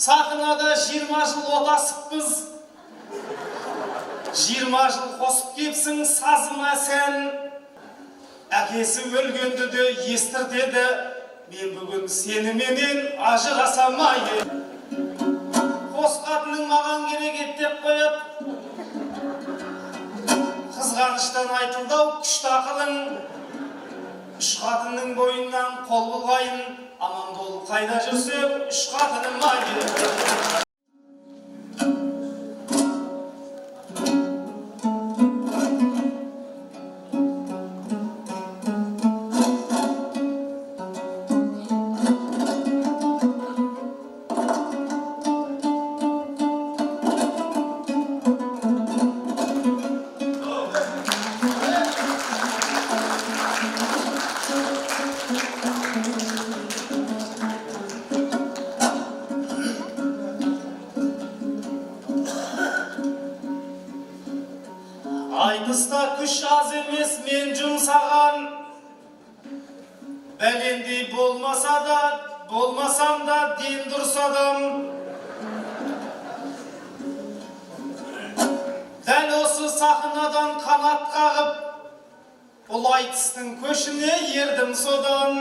Сахнада 20 жыл отасыппыз. 20 жыл қосып кепсің сазыма сән. Әкесі өлгенді де естіртеді. Мен бүгін сеніменен ажырасамай. Қос қатының маған керек еттеп қояды. Қызғаныштан айтылдау күшті ақылың. Үш қатының бойынан қол бұлғайын. Аман бол қайда жүрсем, үш қатыным айыр. Айтыста күш аз емес мен жұмсаған. Бәлендей болмасам да ден дұрыс адам. Дәл осы сахнадан қанат қағып, бұл айтыстың көшіне ердім содан.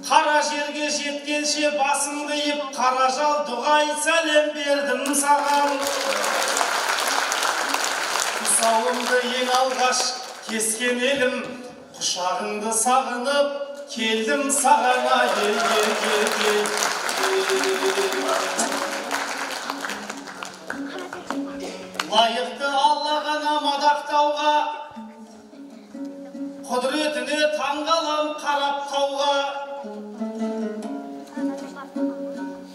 Қара жерге жеткенше басымды иіп, қара жал дұғай сәлем бердім саған. Сауымды ең алғаш кескен елім, құшағыңды сағынып келдім саған. Лайықты Алла ғана мадақтауға, құдіретіне таңғалам қарап тауға.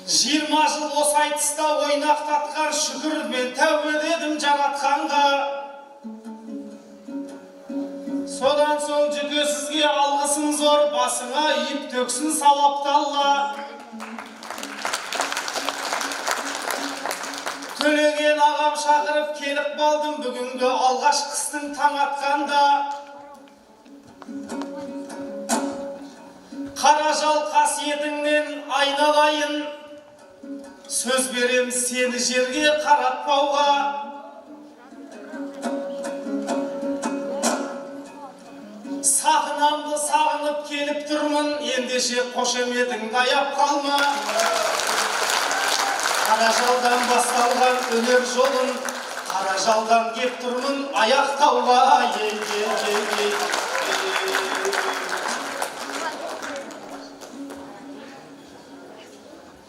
20 жыл осы айтыста ойнақтатқан шүкір мен тәубе дедім жаратқанға. Содан соң жүкесізге алғысын зор, басыңа үйіп төксін сауапты Алла. Төлеген ағам шақырып келіп балдым бүгінгі алғаш қыстың таң атқанда. Қара жал қасиетіңнен айналайын, сөз берем сені жерге қаратпауға. Сахнамды сағынып келіп тұрмын, ендеше қошеметіңді аяп қалма. Қара жалдан басталған өнер жолын, қара жалдан кеп тұрмын аяқтауға.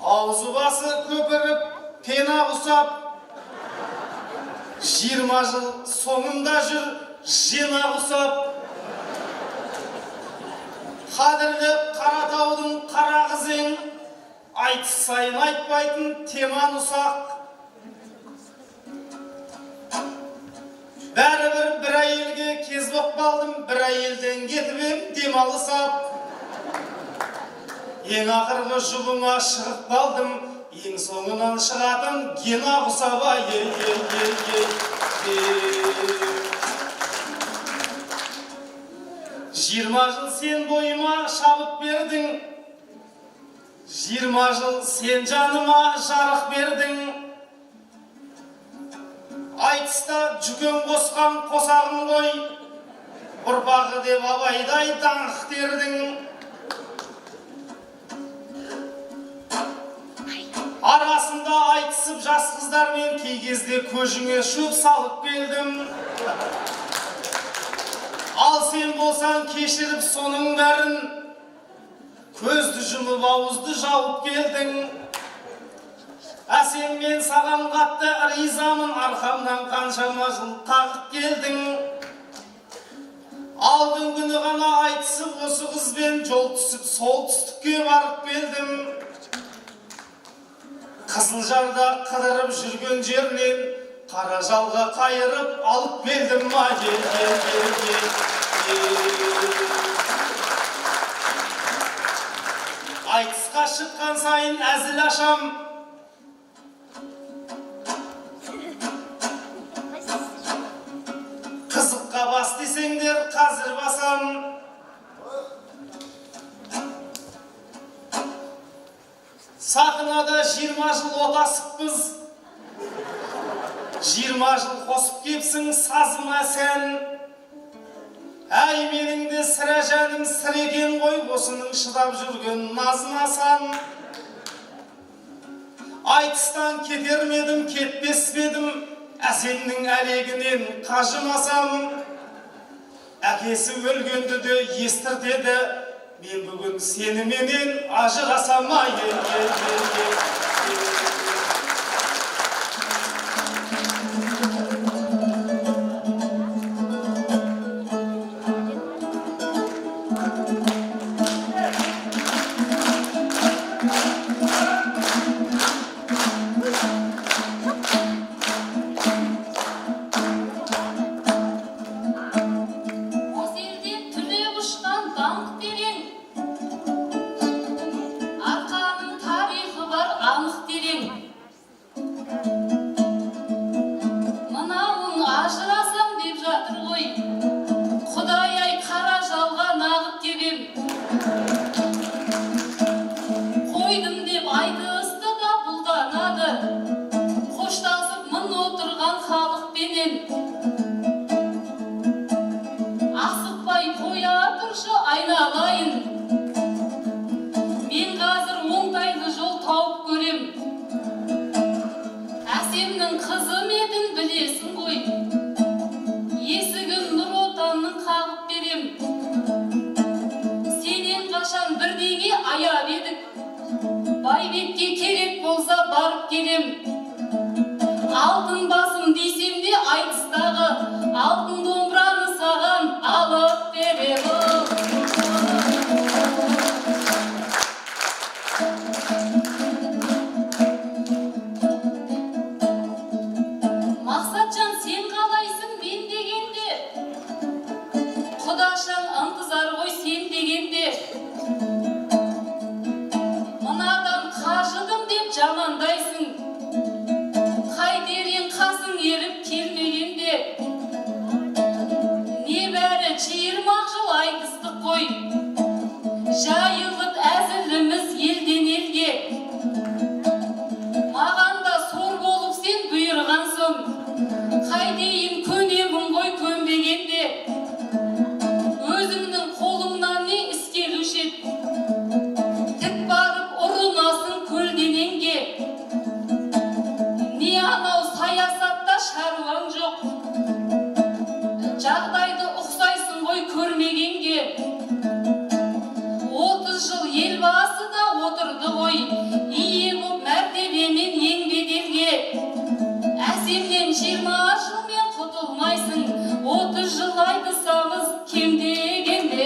'Аузы басы көпіріп, пена құсап, 20 жыл соңында жүр жена құсап. Қадірлеп Қаратаудың қара қызың, айтыс сайын айтпайтын теман ұсақ. Бәрібір бір әйелге кез боп қалдым, бір әйелден кетіп ем демалысап. Ең ақырғы жұбыңа шығып қалдым, ең соңынан шығатын гена құсап. 20 жыл сен бойыма шабыт бердің, 20 жыл сен жаныма жарық бердің. Айтыста жүген қосқан қосағың ғой, ұрпағы деп абайдай даңқ тердің. Арасында айтысып жас қыздармен кей кезде көжіңе шөп салып келдім. Ал сен болсаң кешіріп соның бәрін, көзді жұмып ауызды жауып келдің. Әсен мен саған қатты ризамын, арқамнан қаншама жыл тағып келдің. Алдың күні ғана айтысып осы қызбен жол түсіп солтүстікке барып келдім. Қызылжарда қыдырып жүрген жерінен қара жалға қайырып алып келдім. Айтысқа шыққан сайын әзіл ашам, қызыққа бас десеңдер қазір басам. Сақынада 20 жыл отасыппыз. 20 жыл қосып кепсің сазыма сән. Әй менің де сірә жәнім сір екен ғой, осының шыдап жүрген назына сан. Айтыстан кетер медім, кетпес медім, әсемнің әлегінен қажымасам. Әкесі өлгенді де естіртеді, мен бүгін сеніменен ажырасам. Асықпай қоя тұршы айналайын, мен қазір оңтайлы жол тауып көрем. Әсемнің қызы метін білесің ғой, есігін Нұр Отанның қағып берем. Сенен қашан бірдеңе аяп едік, Байбекке керек болса барып келем. Алтын басым дейсем де айтыстағы, алтын домбыраны саған алып берем. Мақсатжан, сен қалайсың мен дегенде? Құдашаң ынтызар ғой сен дегенде. Мынадан қажыдым деп жамандайсың, қайтерен қасың еріп келмегенде. Небәрі 20 жыл айтыстық қой, жайылып әзіліміз елден елге. Маған да сор болып сен бұйырған соң, қайтейін көнемін ғой көнбегенде. Өзіңнің қолыңнан не іс келуші еді, тік барып ұрынасың көлденеңге. Не анау саясатта шаруаң жоқ, жағдайды ұқсайсың ғой көрмегенге. 30 жыл елбасы да отырды ғой, ие боп мәртебемен ең беделге. Әсемнен 20 жылмен құтылмайсың, 30 жыл айтысамыз кем дегенде.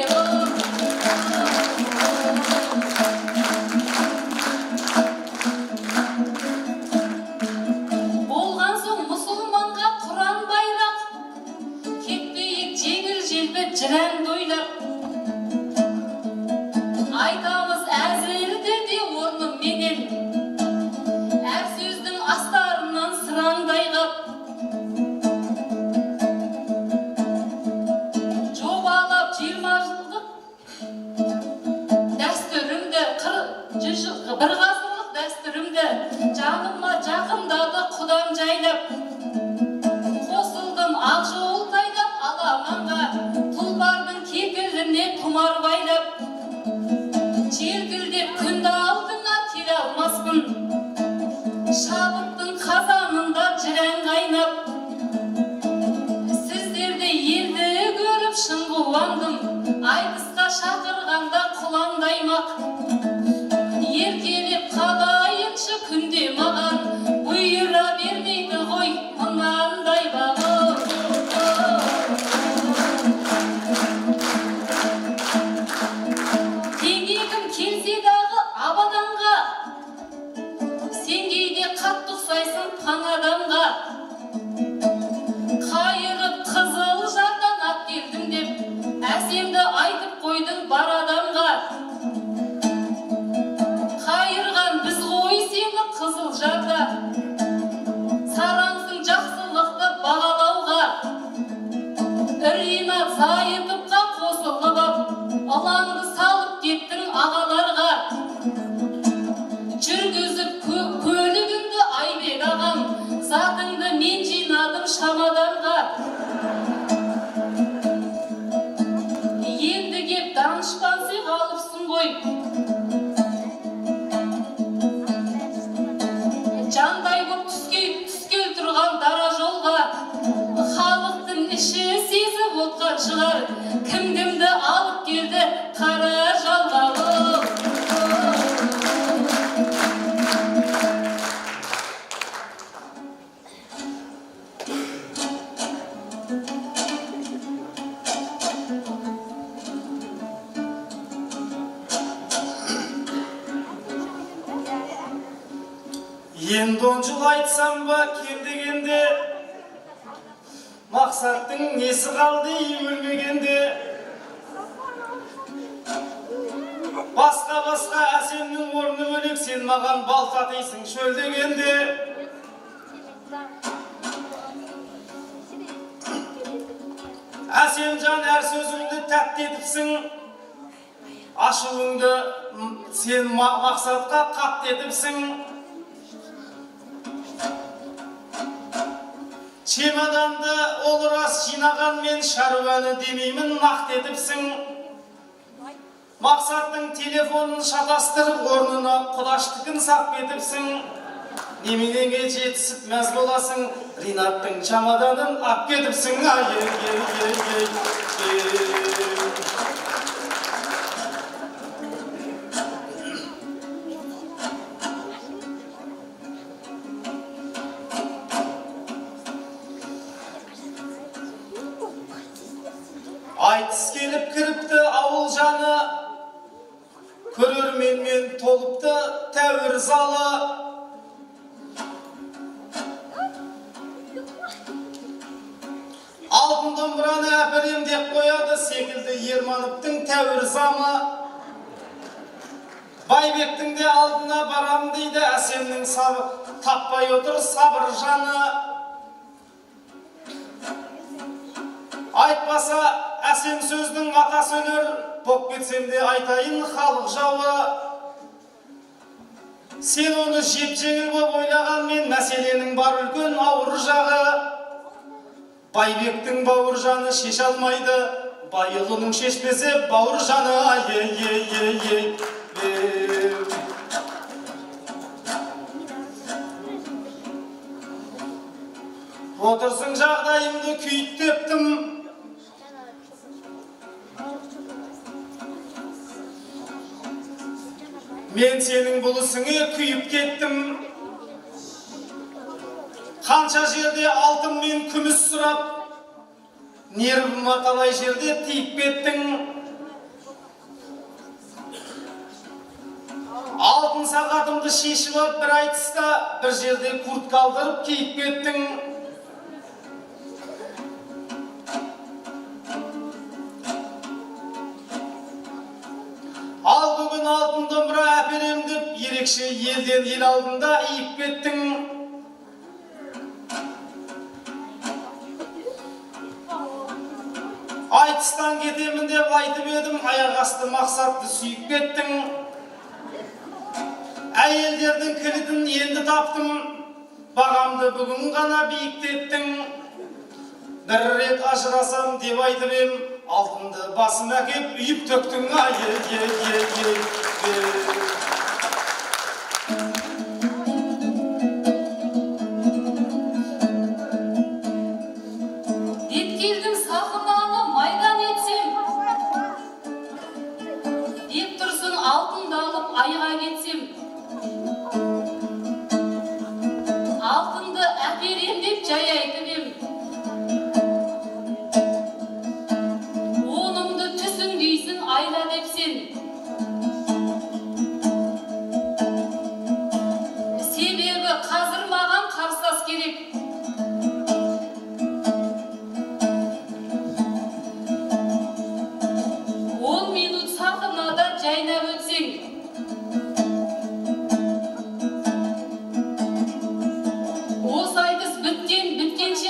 Болған соң мұсылманға Құран байрақ, кетпейік жеңіл-желпі жырәнді ойлап. Айтамыз әзілді де орнымменен, әр сөздің астарынан сыраңдай қап. Жобалап 20 жылдық дәстүрімді, бір ғасырлық дәстүрімді жаныма жақындады құдам жайлап. Қосылдым ақ жол тайдап аламанға, тұлпардың кекіліне тұмар байлап. Желкілдеп күнді алдына келе алмаспын, шабыттың қазанында жырән қайнап. Сіздерді елді көріп шын қуандым, айтысқа шақырғанда құлаңдаймақ. Еркелеп қалайыншы күнде маған, бұйыра бермейді ғой мынандай бағым. Теңегім келсе дағы абаданға, сен кейде қатты ұқсайсың паң адамға. Қайырып қызыл жардан ат келдім деп, әсемді айтып қойдың бар адамға. Қайырған біз ғой сені қызыл жарда, сараңсың жақсылықты бағалауға. Үринат зайытыпқа қосылып ап, алаңды салып кеттің ағаларға. Жүрген шамаданға. Енді кеп данышпан сый қалыпсың ғой. Жандай боп түскел тұрған дара жолға. Халықтың іші сезіп отқан шығар. Кім-кімді алып келді қара жалға. Енді 10 жыл айтсам ба кем дегенде, мақсаттың несі қалды өлмегенде. Басқа әсемнің орны бөлек, сен маған балта дейсің шөл дегенде. Әсем жан әр сөзіңді тәтті етіпсің, ашуыңды сен мақсатқа қатты етіпсің. Чемоданды ол рас жинаған мен шаруаны демеймін нақты етіпсің. Мақсаттың телефонын шатастырып орнына құдаштықын сап етіпсің. Неменеге жетісіп мәз боласың, Ринаттың чемоданын ап кетіпсің. Айтыс келіп кіріпті ауыл жаны, көрерменмен толыпты тәуір залы. Алтын домбыраны әперем деп қояды секілді Ермановтың тәуір замы. Байбектің де алдына барам дейді, әсемнің таппай отыр сабыр жаны. Айтпаса әсем сөздің атасы өлер, боп кетсем де айтайын халық жауы. Сен оны жеп-жеңіл боп ойлаған мен, мәселенің бар үлкен ауыр жағы. Байбектің бауыр жаны шеше алмайды, байұлының шешпесе бауыр жаны. Отырсың жағдайымды күйттептім, мен сенің бұлысыңе күйіп кеттім. Қанша жерде алтын мен күміс сұрап, нервіма талай жерде тиіп кеттің. Алтын сағатымды шешіп ап бір айтыста, бір жерде курт қалдырып киіп кеттің. Ал бүгін алтын домбыра әперем деп, ерекше елден ел алдында иіп кеттің. Айтыстан кетемін деп айтып едім, аяқ асты мақсатты сүйіп кеттің. Әйелдердің кілтін енді таптым, бағамды бүгін ғана биіктеттің. Бір рет ажырасам деп айтып ем, алтынды басым әкеп үйіп төктің. Деткелдің сахынаны майдан етсем, деп тұрсын алтынды алып айға кетсем. Алтынды әперем деп жай айтып ем. Онымды түсін дейсің айла деп сен. Себебі қазір маған қарсас керек. Сахынада жайнап өтсең, осы айтыс біткенше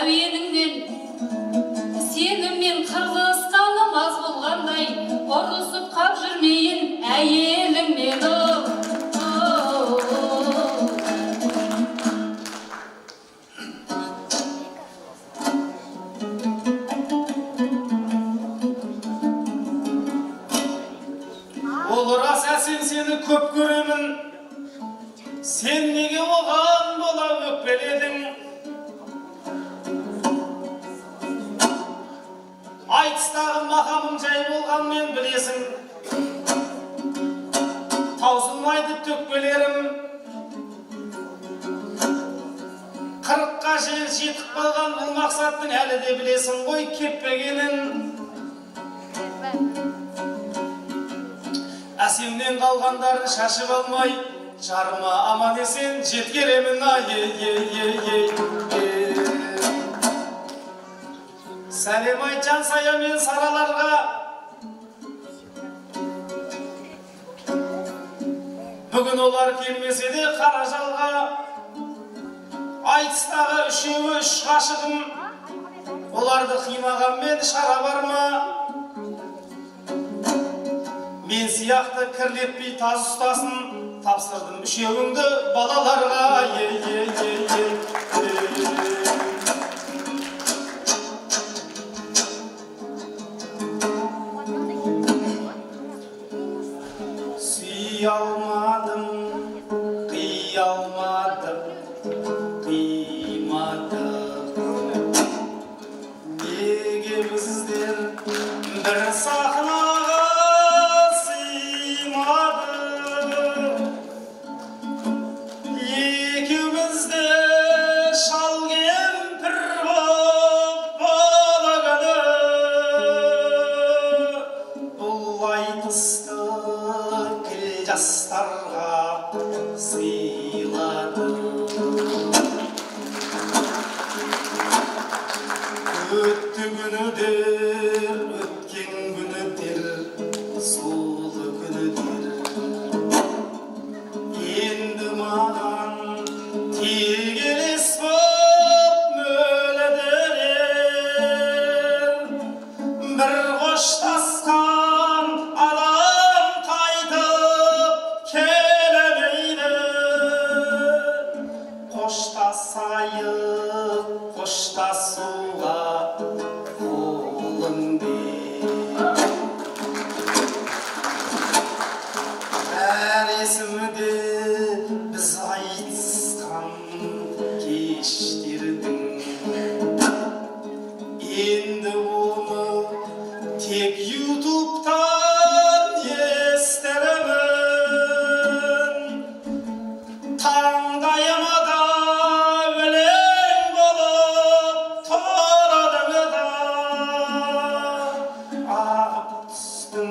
әуеніңнен сеніммен қырғызстаным аз болғандай ұрысып қап жүрмейін әйеліммен Ол рас әсем сені көп көремін, сен неге оған бола өкпеледің? Айтыстағы мақамым жай болғанмен білесің, таусылмайды төкпелерім. Қырыққа жетіп қалған бұл мақсаттың әлі де білесің ғой кеппегенін. Әсемнен қалғандарын шашып алмай, жарыма аман есен жеткеремін Сәлем айт Жансая мен сараларға, бүгін олар келмесе де қара жалға. Айтыстағы үшеуі үш ғашығым, оларды қимағанмен шара бар ма? Мен сияқты кірлетпей таз ұстасын, тапсырдым үшеуіңді балаларға. Сүй алмадым, қий алмадым, қимадым. Неге біздер бір сахнаға сыймадық? Екеуміз де шал кемпір боп бала күні бұл айтысты жастарға сыйлады. Өтті күнідер, өткен күнідер, солы күнідер. Енді маған тек елес боп мөлдірер. Бір қоштасқан адам қайтып келмейді. Қоштасайық, қоштасуға қолың бер. Әр есімде біз айтысқан кештердің, енді оны тек ютубтан естіремін. Таңдайыма да өлең болып торадың да, ағып түстің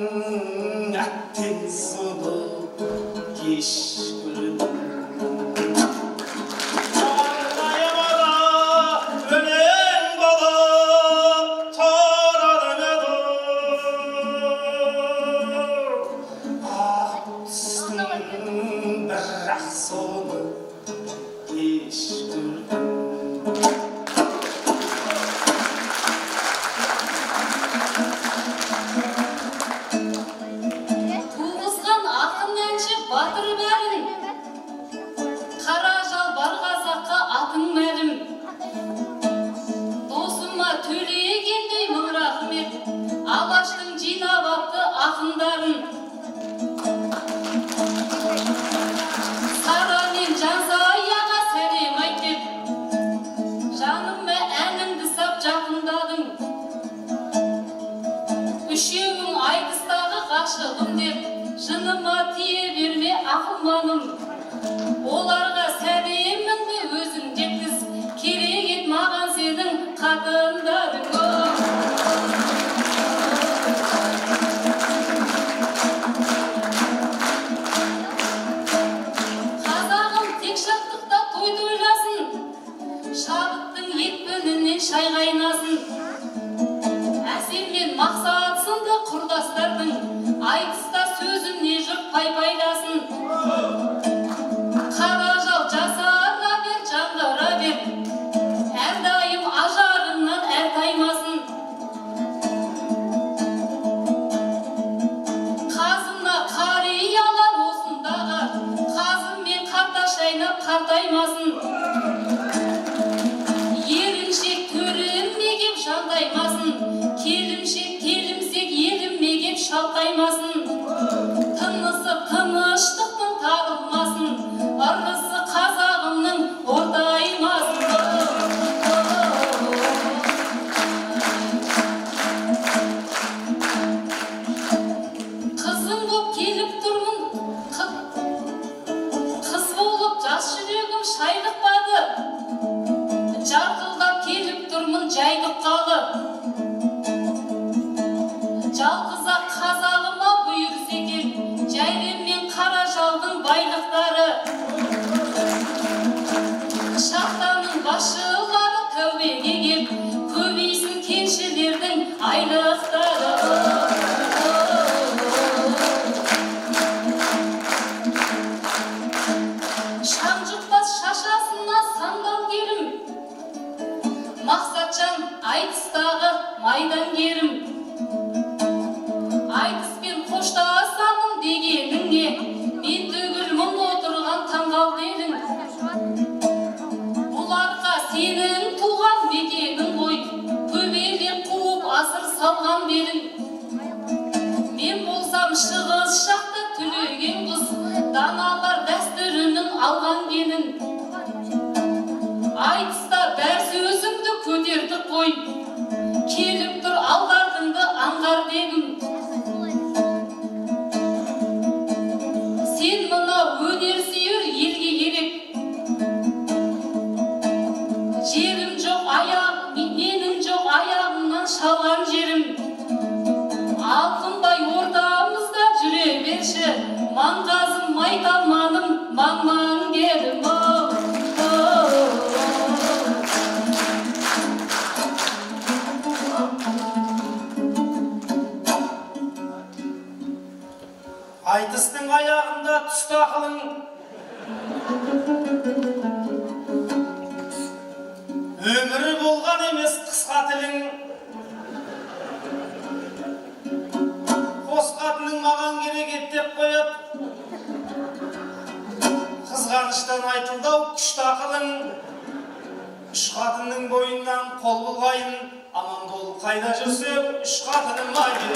әттең сұлу кеш көрдім. Таңдайыма да өлең болып торадың да, ағып түстің бірақ соны кеш көрдім. туғызған ақын әнші батыр бәрін, қара жалбар қазаққа атың мәлім. Досыма төлегендей мың рахмет, алаштың жинап апты ақындарын. Сара мен Жансаяға сәлем айт деп, қартаймасын. Еріншек төріме кеп жандаймасын. Келімшек келімсек еліме кеп шалқаймасын. Тынысы тыныштықтың тарылмасын. Ырғысы қазағымның ортаймасын. Қызым боп келіп тұрмын, қыз болып жас жүрегім шайлықпады. Жарқылдап келіп тұрмын жайдыққалы. Жалғызақ қазағыма бұйырса екен, жайрем мен қара жалдың байлықтары. Шахтаның басшылары тәубеге кеп, көбейсін кеншілердің айлықтары. Шам жұқпас шашасына сандал келім, Мақсатжан айтыстағы майдангерім. Айтыспен қоштасамын дегеніңе, мен түгіл мұң отырған таңғал дедің. Бұларға сенің туған мекенің ғой, көбелеп қуып асыр салған белің. Мен болсам шығыс жақта түлеген қыз, даналар дәстүрінің алған келін. Айтыста бәр сөзімді көтердік қой, келіп тұр алдардыңды аңғар дегім. Сен мына өнер сүйер елге керек. Жерім жоқ аяғым, менің жоқ аяғымнан шалған жерім. Алтынбай ортамызда жүре берші, маңғазым майталманым маңмаң келім. Айтыстың аяғында түсті ақылың, өмірі болған емес қысқа тілің. Қос қатының маған керек еттеп қояды, қызғаныштан айтылдау күшті ақылың. Үш қатының бойынан қол бұлғайын, аман бол қайда жүрсең, үш қатының майы.